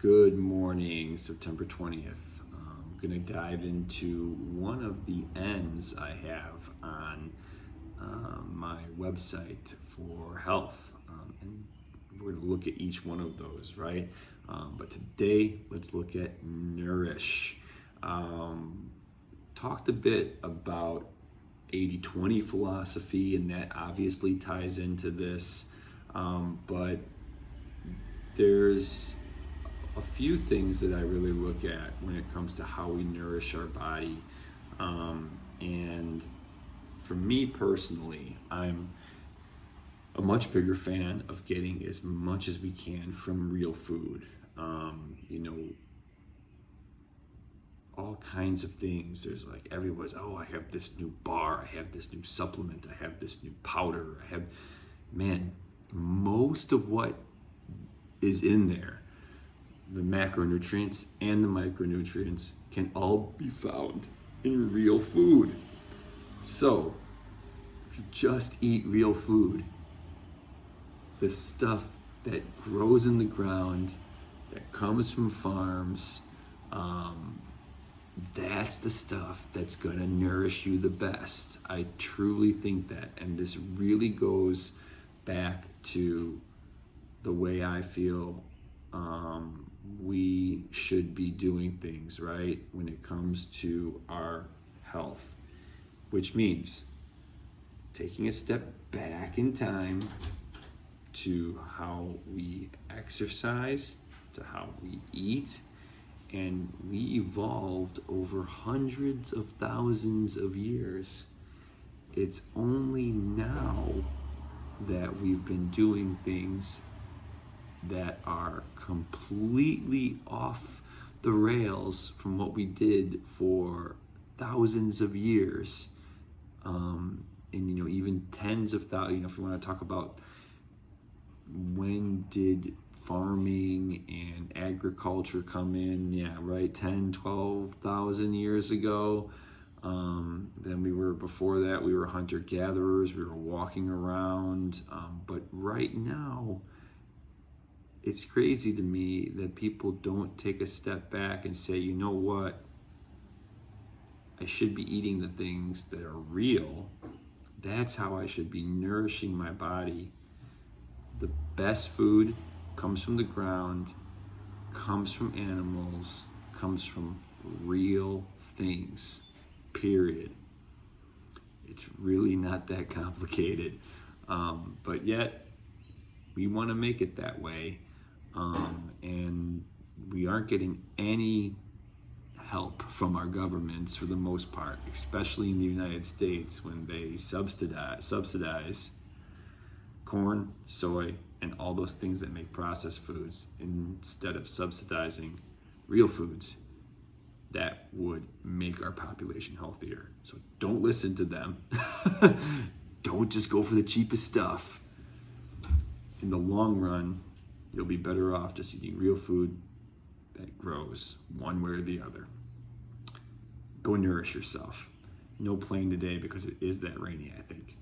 Good morning, September 20th. I'm going to dive into one of the N's I have on my website for health. And we're going to look at each one of those, right? But today, let's look at nourish. Talked a bit about 80-20 philosophy, and that obviously ties into this. But there's a few things that I really look at when it comes to how we nourish our body. And for me personally, I'm a much bigger fan of getting as much as we can from real food. All kinds of things. There's like everyone's, oh, I have this new bar, I have this new supplement, I have this new powder, most of what is in there, the macronutrients and the micronutrients, can all be found in real food. So if you just eat real food, the stuff that grows in the ground, that comes from farms, that's the stuff that's gonna nourish you the best. I truly think that. And this really goes back to the way I feel we should be doing things, right? When it comes to our health, which means taking a step back in time to how we exercise, to how we eat. And we evolved over hundreds of thousands of years. It's only now that we've been doing things that are completely off the rails from what we did for thousands of years. And even tens of thousands, if you want to talk about when did farming and agriculture come in, 10, 12,000 years ago. Then before that, we were hunter-gatherers, we were walking around. But right now, it's crazy to me that people don't take a step back and say, you know what? I should be eating the things that are real. That's how I should be nourishing my body. The best food comes from the ground, comes from animals, comes from real things, period. It's really not that complicated. But yet, we want to make it that way. And we aren't getting any help from our governments for the most part, especially in the United States when they subsidize corn, soy, and all those things that make processed foods instead of subsidizing real foods that would make our population healthier. So don't listen to them. Don't just go for the cheapest stuff. In the long run, you'll be better off just eating real food that grows one way or the other. Go nourish yourself. No playing today because it is that rainy, I think.